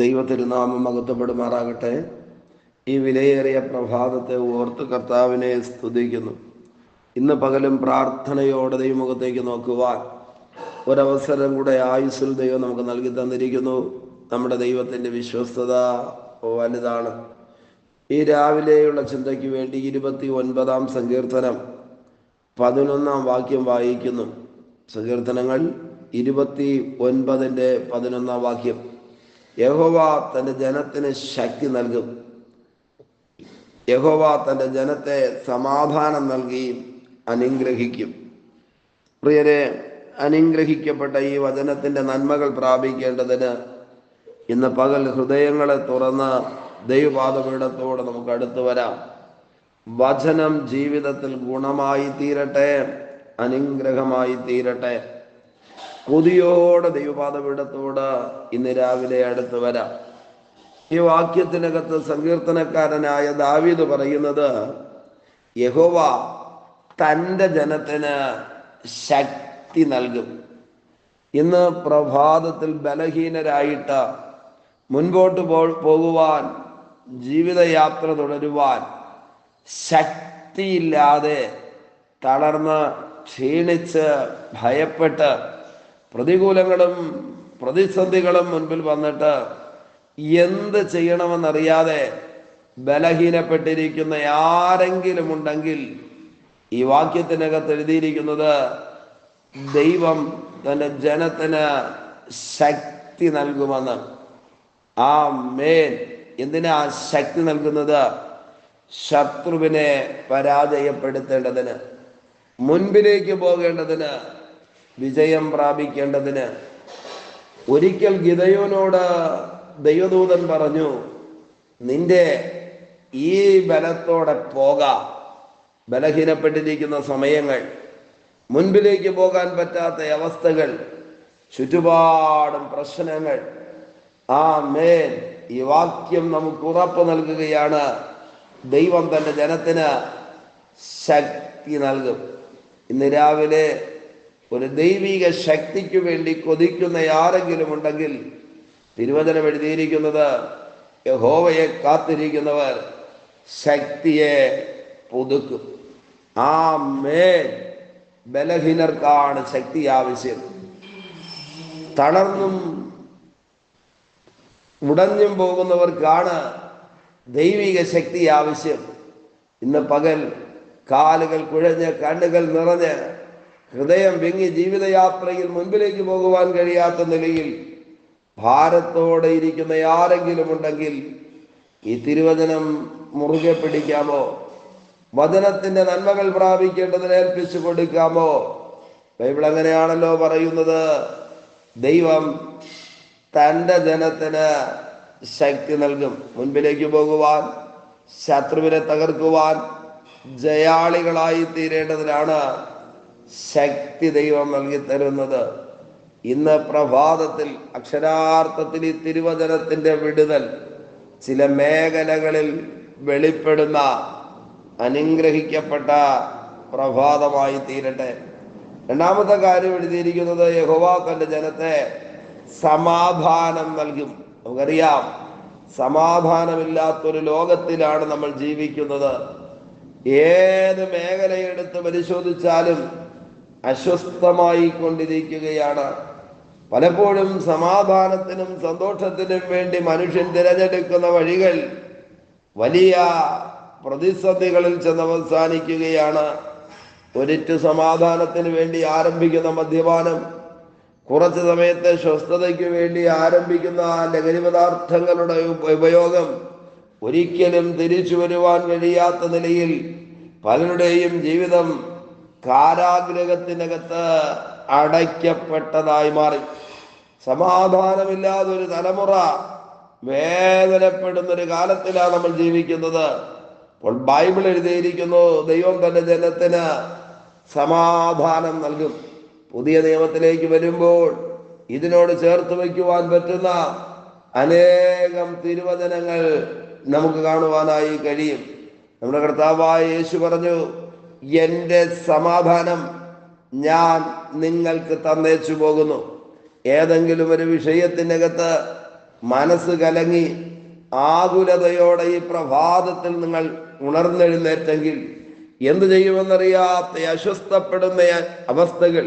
ദൈവത്തിരുനാമം മഹത്വപ്പെടുമാറാകട്ടെ. ഈ വിലയേറിയ പ്രഭാതത്തെ ഓർത്ത് കർത്താവിനെ സ്തുതിക്കുന്നു. ഇന്ന് പകലും പ്രാർത്ഥനയോടെ ദൈവമുഖത്തേക്ക് നോക്കുവാൻ ഒരവസരം കൂടെ ആയുസ്സിൽ ദൈവം നമുക്ക് നൽകി തന്നിരിക്കുന്നു. നമ്മുടെ ദൈവത്തിൻ്റെ വിശ്വസ്തത വലുതാണ്. ഈ രാവിലെയുള്ള ചിന്തയ്ക്ക് വേണ്ടി 29-ാം സങ്കീർത്തനം 11-ാം വാക്യം വായിക്കുന്നു. സങ്കീർത്തനങ്ങൾ 29-ന്റെ-11-ാം വാക്യം. യഹോവ തൻ്റെ ജനത്തിന് ശക്തി നൽകും. യഹോവ തൻ്റെ ജനത്തെ സമാധാനം നൽകി അനുഗ്രഹിക്കും. പ്രിയരെ, അനുഗ്രഹിക്കപ്പെട്ട ഈ വചനത്തിൻ്റെ നന്മകൾ പ്രാപിക്കേണ്ടതിന് ഇന്ന് പകൽ ഹൃദയങ്ങളെ തുറന്ന് ദൈവപാദപീഠത്തോടെ നമുക്ക് അടുത്തു വരാം. വചനം ജീവിതത്തിൽ ഗുണമായി തീരട്ടെ, അനുഗ്രഹമായി തീരട്ടെ. കൊതിയോടെ ദൈവപാദപീഠത്തോട് ഇന്ന് രാവിലെ അടുത്ത് വരാം. ഈ വാക്യത്തിനകത്ത് സങ്കീർത്തനക്കാരനായ ദാവീദ് പറയുന്നത്, യഹോവ തൻ്റെ ജനത്തിന് ശക്തി നൽകും. ഇന്ന് പ്രഭാതത്തിൽ ബലഹീനരായിട്ട് മുൻപോട്ട് പോകുവാൻ, ജീവിതയാത്ര തുടരുവാൻ ശക്തിയില്ലാതെ തളർന്ന് ക്ഷീണിച്ച് ഭയപ്പെട്ട് പ്രതികൂലങ്ങളും പ്രതിസന്ധികളും മുൻപിൽ വന്നിട്ട് എന്ത് ചെയ്യണമെന്നറിയാതെ ബലഹീനപ്പെട്ടിരിക്കുന്ന ആരെങ്കിലും ഉണ്ടെങ്കിൽ ഈ വാക്യത്തിനകത്ത് എഴുതിയിരിക്കുന്നത്, ദൈവം തൻ്റെ ജനത്തിന് ശക്തി നൽകുമെന്ന്. ആമേൻ. എന്തിനാ ശക്തി നൽകുന്നത്? ശത്രുവിനെ പരാജയപ്പെടുത്തേണ്ടതിന്, മുൻപിലേക്ക് പോകേണ്ടതിന്, വിജയം പ്രാപിക്കേണ്ടതിന്. ഒരിക്കൽ ഗിദെയോനോട് ദൈവദൂതൻ പറഞ്ഞു, നിന്റെ ഈ ബലത്തോടെ പോകാം. ബലഹീനപ്പെട്ടിരിക്കുന്ന സമയങ്ങൾ, മുൻപിലേക്ക് പോകാൻ പറ്റാത്ത അവസ്ഥകൾ, ചുറ്റുപാടും പ്രശ്നങ്ങൾ. ആമേൻ. ഈ വാക്യം നമുക്ക് ഉറപ്പ് നൽകുകയാണ്, ദൈവം തൻ്റെ ജനത്തിന് ശക്തി നൽകും. ഇന്ന് രാവിലെ ഒരു ദൈവിക ശക്തിക്ക് വേണ്ടി കൊതിക്കുന്ന ആരെങ്കിലും ഉണ്ടെങ്കിൽ, തിരുവചനം എഴുതിയിരിക്കുന്നത്, യഹോവയെ കാത്തിരിക്കുന്നവർ ശക്തിയെ പുതുക്കും. ആമേൻ. ബലഹീനർക്കാണ് ശക്തി ആവശ്യം. തളർന്നും ഉടഞ്ഞും പോകുന്നവർക്കാണ് ദൈവിക ശക്തി ആവശ്യം. ഇന്ന് പകൽ കാലുകൾ കുഴഞ്ഞ്, കണ്ണുകൾ നിറഞ്ഞ്, ഹൃദയം വിങ്ങി ജീവിതയാത്രയിൽ മുൻപിലേക്ക് പോകുവാൻ കഴിയാത്ത നിലയിൽ ഭാരത്തോടെ ഇരിക്കുന്ന ആരെങ്കിലും ഉണ്ടെങ്കിൽ ഈ തിരുവചനം മുറുകെ പിടിക്കാമോ? വചനത്തിന്റെ നന്മകൾ പ്രാപിക്കേണ്ടതിന് ഏൽപ്പിച്ചു കൊടുക്കാമോ? ബൈബിൾ അങ്ങനെയാണല്ലോ പറയുന്നത്, ദൈവം തൻ്റെ ജനത്തിന് ശക്തി നൽകും. മുൻപിലേക്ക് പോകുവാൻ, ശത്രുവിനെ തകർക്കുവാൻ, ജയാളികളായി തീരേണ്ടതിനാണ് ശക്തി ദൈവം നൽകി തരുന്നത്. ഇന്ന് പ്രഭാതത്തിൽ അക്ഷരാർത്ഥത്തിൽ ഈ തിരുവചനത്തിന്റെ വിടുതൽ ചില മേഖലകളിൽ വെളിപ്പെടുന്ന അനുഗ്രഹിക്കപ്പെട്ട പ്രഭാതമായി തീരട്ടെ. രണ്ടാമത്തെ കാര്യം എഴുതിയിരിക്കുന്നത്, യഹോവ തൻ്റെ ജനത്തെ സമാധാനം നൽകും. നമുക്കറിയാം, സമാധാനമില്ലാത്തൊരു ലോകത്തിലാണ് നമ്മൾ ജീവിക്കുന്നത്. ഏത് മേഖലയെടുത്ത് പരിശോധിച്ചാലും അസ്വസ്ഥമായി കൊണ്ടിരിക്കുകയാണ്. പലപ്പോഴും സമാധാനത്തിനും സന്തോഷത്തിനും വേണ്ടി മനുഷ്യൻ തിരഞ്ഞെടുക്കുന്ന വഴികൾ വലിയ പ്രതിസന്ധികളിൽ ചെന്നവസാനിക്കുകയാണ്. ഒരിറ്റു സമാധാനത്തിന് വേണ്ടി ആരംഭിക്കുന്ന മദ്യപാനം, കുറച്ചു സമയത്തെ സ്വസ്ഥതയ്ക്ക് വേണ്ടി ആരംഭിക്കുന്ന ലഹരി പദാർത്ഥങ്ങളുടെ ഉപയോഗം ഒരിക്കലും തിരിച്ചു വരുവാൻ കഴിയാത്ത നിലയിൽ പലരുടെയും ജീവിതം കാരാഗ്രഹത്തിനകത്ത് അടയ്ക്കപ്പെട്ടതായി മാറി. സമാധാനമില്ലാതൊരു തലമുറ വേദനപ്പെടുന്നൊരു കാലത്തിലാണ് നമ്മൾ ജീവിക്കുന്നത്. അപ്പോൾ ബൈബിൾ എഴുതിയിരിക്കുന്നു, ദൈവം തന്റെ ജനത്തിന് സമാധാനം നൽകും. പുതിയ നിയമത്തിലേക്ക് വരുമ്പോൾ ഇതിനോട് ചേർത്ത് വയ്ക്കുവാൻ പറ്റുന്ന അനേകം തിരുവചനങ്ങൾ നമുക്ക് കാണുവാനായി കഴിയും. നമ്മുടെ കർത്താവായ യേശു പറഞ്ഞു, എൻ്റെ സമാധാനം ഞാൻ നിങ്ങൾക്ക് തന്നേച്ചു പോകുന്നു. ഏതെങ്കിലും ഒരു വിഷയത്തിനകത്ത് മനസ്സ് കലങ്ങി ആകുലതയോടെ ഈ പ്രഭാതത്തിൽ നിങ്ങൾ ഉണർന്നെഴുന്നേറ്റെങ്കിൽ എന്തു ചെയ്യുമെന്നറിയാത്ത അസ്വസ്ഥപ്പെടുന്ന അവസ്ഥകൾ,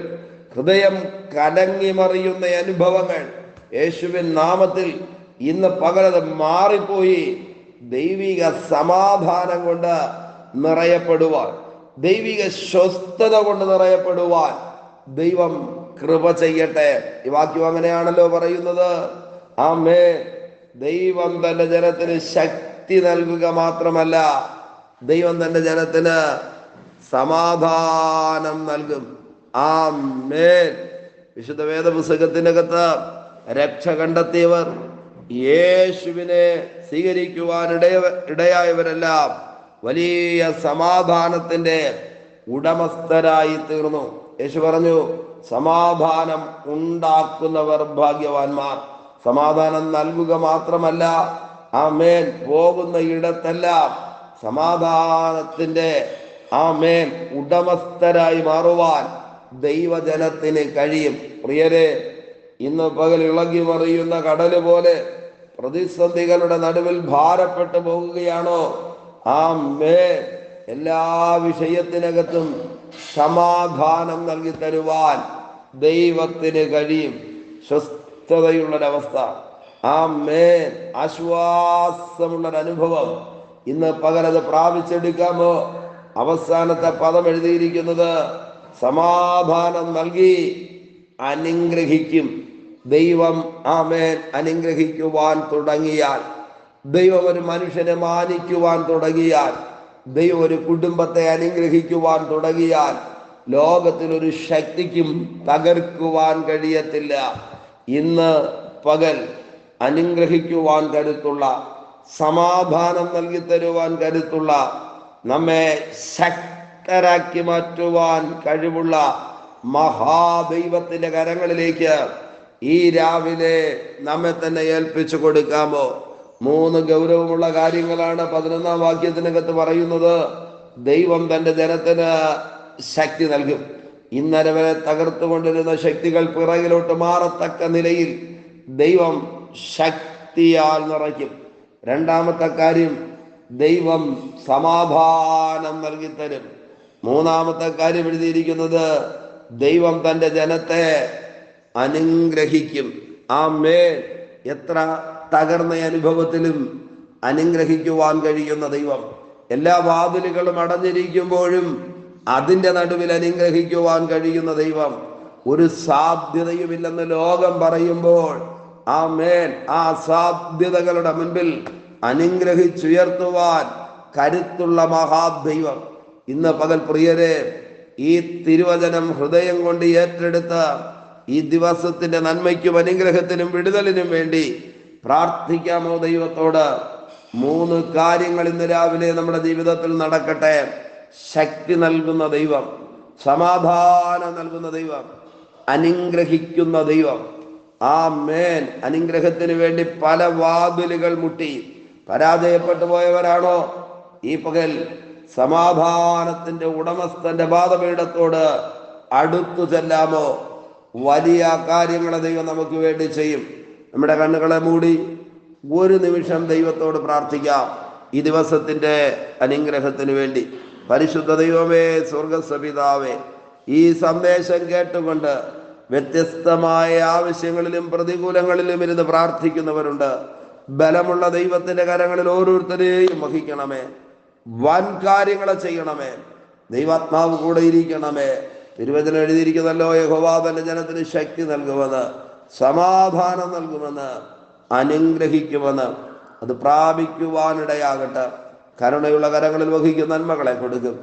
ഹൃദയം കലങ്ങി മറിയുന്ന അനുഭവങ്ങൾ യേശുവിൻ നാമത്തിൽ ഇന്ന് പകലത് മാറിപ്പോയി ദൈവിക സമാധാനം കൊണ്ട് നിറയപ്പെടുവാൻ, ദൈവിക സ്വസ്ഥത കൊണ്ട് നിറയപ്പെടുവാൻ ദൈവം കൃപ ചെയ്യട്ടെ. ഈ വാക്യം അങ്ങനെയാണല്ലോ പറയുന്നത്. ആമേൻ. ദൈവം തന്റെ ജനത്തിന് ശക്തി നൽകുക മാത്രമല്ല, ദൈവം തന്റെ ജനത്തിന് സമാധാനം നൽകും. ആമേൻ. വിശുദ്ധ വേദപുസ്തകത്തിനകത്ത് രക്ഷ കണ്ടെത്തിയവർ, യേശുവിനെ സ്വീകരിക്കുവാൻ ഇടയായവരെല്ലാം വലിയ സമാധാനത്തിന്റെ ഉടമസ്ഥരായി തീർന്നു. യേശു പറഞ്ഞു, സമാധാനം ഉണ്ടാക്കുന്നവർ ഭാഗ്യവാന്മാർ. സമാധാനം നൽകുക മാത്രമല്ല, ആമേൻ, പോകുന്ന ഇടത്തെല്ലാം സമാധാനത്തിന്റെ ആമേൻ ഉടമസ്ഥരായി മാറുവാൻ ദൈവജനത്തിന് കഴിയും. പ്രിയരെ, ഇന്ന് പകൽ ഇളകി മറിയുന്ന കടല് പോലെ പ്രതിസന്ധികളുടെ നടുവിൽ ഭാരപ്പെട്ടു പോകുകയാണോ? ആമേൻ. എല്ലാ വിഷയത്തിനകത്തും സമാധാനം നൽകി തരുവാൻ ദൈവത്തിന് കഴിയും. സ്വസ്ഥതയുള്ളൊരവസ്ഥ, ആമേൻ, ആശ്വാസമുള്ളൊരനുഭവം ഇന്ന് പകലത് പ്രാപിച്ചെടുക്കാമോ? അവസാനത്തെ പദം എഴുതിയിരിക്കുന്നത് സമാധാനം നൽകി അനുഗ്രഹിക്കും. ദൈവം ആമേൻ അനുഗ്രഹിക്കുവാൻ തുടങ്ങിയാൽ, ദൈവം ഒരു മനുഷ്യനെ മാനിക്കുവാൻ തുടങ്ങിയാൽ, ദൈവം ഒരു കുടുംബത്തെ അനുഗ്രഹിക്കുവാൻ തുടങ്ങിയാൽ ലോകത്തിലൊരു ശക്തിക്കും തകർക്കുവാൻ കഴിയത്തില്ല. ഇന്ന് പകൽ അനുഗ്രഹിക്കുവാൻ കരുത്തുള്ള, സമാധാനം നൽകി തരുവാൻ കരുത്തുള്ള, നമ്മെ ശക്തരാക്കി മാറ്റുവാൻ കഴിവുള്ള മഹാദൈവത്തിന്റെ കരങ്ങളിലേക്ക് ഈ രാവിലെ നമ്മെ തന്നെ ഏൽപ്പിച്ചു കൊടുക്കാമോ? 3 ഗൗരവമുള്ള കാര്യങ്ങളാണ് 11-ാം വാക്യത്തിനകത്ത് പറയുന്നത്. ദൈവം തന്റെ ജനത്തിന് ശക്തി നൽകും. ഇന്നലെ വരെ തകർത്തുകൊണ്ടിരുന്ന ശക്തികൾ പിറകിലോട്ട് മാറത്തക്ക നിലയിൽ ദൈവം ശക്തിയാൽ നിറയ്ക്കും. 2-ാമത്തെ കാര്യം, ദൈവം സമാധാനം നൽകി തരും. 3-ാമത്തെ കാര്യം എഴുതിയിരിക്കുന്നത്, ദൈവം തന്റെ ജനത്തെ അനുഗ്രഹിക്കും. ആമേൻ. എത്ര തകർന്ന അനുഭവത്തിലും അനുഗ്രഹിക്കുവാൻ കഴിയുന്ന ദൈവം, എല്ലാ വാതിലുകളും അടഞ്ഞിരിക്കുമ്പോഴും അതിൻ്റെ നടുവിൽ അനുഗ്രഹിക്കുവാൻ കഴിയുന്ന ദൈവം, ഒരു സാധ്യതയുമില്ലെന്ന് ലോകം പറയുമ്പോൾ ആമേൻ, ആ സാധ്യതകളുടെ മുൻപിൽ അനുഗ്രഹിച്ചുയർത്തുവാൻ കരുത്തുള്ള മഹാദൈവം ഇന്ന് പകൽ പ്രിയരെ ഈ തിരുവചനം ഹൃദയം കൊണ്ട് ഏറ്റെടുത്ത് ഈ ദിവസത്തിന്റെ നന്മയ്ക്കും അനുഗ്രഹത്തിനും വിടുതലിനും വേണ്ടി പ്രാർത്ഥിക്കാമോ ദൈവത്തോട്? 3 കാര്യങ്ങൾ ഇന്ന് രാവിലെ നമ്മുടെ ജീവിതത്തിൽ നടക്കട്ടെ. ശക്തി നൽകുന്ന ദൈവം, സമാധാനം നൽകുന്ന ദൈവം, അനുഗ്രഹിക്കുന്ന ദൈവം. ആമേൻ. അനുഗ്രഹത്തിന് വേണ്ടി പല വാതിലുകൾ മുട്ടി പരാജയപ്പെട്ടു പോയവരാണോ? ഈ പകൽ സമാധാനത്തിന്റെ ഉടമസ്ഥന്റെ പാദപീഠത്തോട് അടുത്തു ചെല്ലാമോ? വലിയ കാര്യങ്ങളെ ദൈവം നമുക്ക് വേണ്ടി ചെയ്യും. നമ്മുടെ കണ്ണുകളെ മൂടി ഒരു നിമിഷം ദൈവത്തോട് പ്രാർത്ഥിക്കാം ഈ ദിവസത്തിന്റെ അനുഗ്രഹത്തിന് വേണ്ടി. പരിശുദ്ധ ദൈവമേ, സ്വർഗസ്വപിതാവേ, ഈ സന്ദേശം കേട്ടുകൊണ്ട് വ്യത്യസ്തമായ ആവശ്യങ്ങളിലും പ്രതികൂലങ്ങളിലും ഇരുന്ന് പ്രാർത്ഥിക്കുന്നവരുണ്ട്. ബലമുള്ള ദൈവത്തിന്റെ കരങ്ങളിൽ ഓരോരുത്തരെയും വഹിക്കണമേ. വൻ കാര്യങ്ങളെ ചെയ്യണമേ. ദൈവാത്മാവ് കൂടെ ഇരിക്കണമേ. തിരുവചനം എഴുതിയിരിക്കുന്നല്ലോ, യഹോവ തന്റെ ജനത്തിന് ശക്തി നൽകുമെന്ന്, സമാധാനം നൽകുമെന്ന്, അനുഗ്രഹിക്കുമെന്ന്. അത് പ്രാപിക്കുവാനിടയാകട്ടെ. കരുണയുള്ള കരങ്ങളിൽ വഹിക്കുന്ന നന്മകളെ കൊടുക്കും.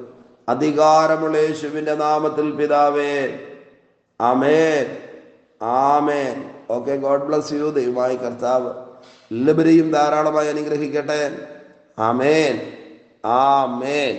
അധികാരമുള്ള യേശുവിന്റെ നാമത്തിൽ പിതാവേ, amen, amen. Okay, God bless you. ദൈവമായ കർത്താവ് എല്ലാവരെയും ധാരാളമായി അനുഗ്രഹിക്കട്ടെ. ആമേൻ, ആമേൻ.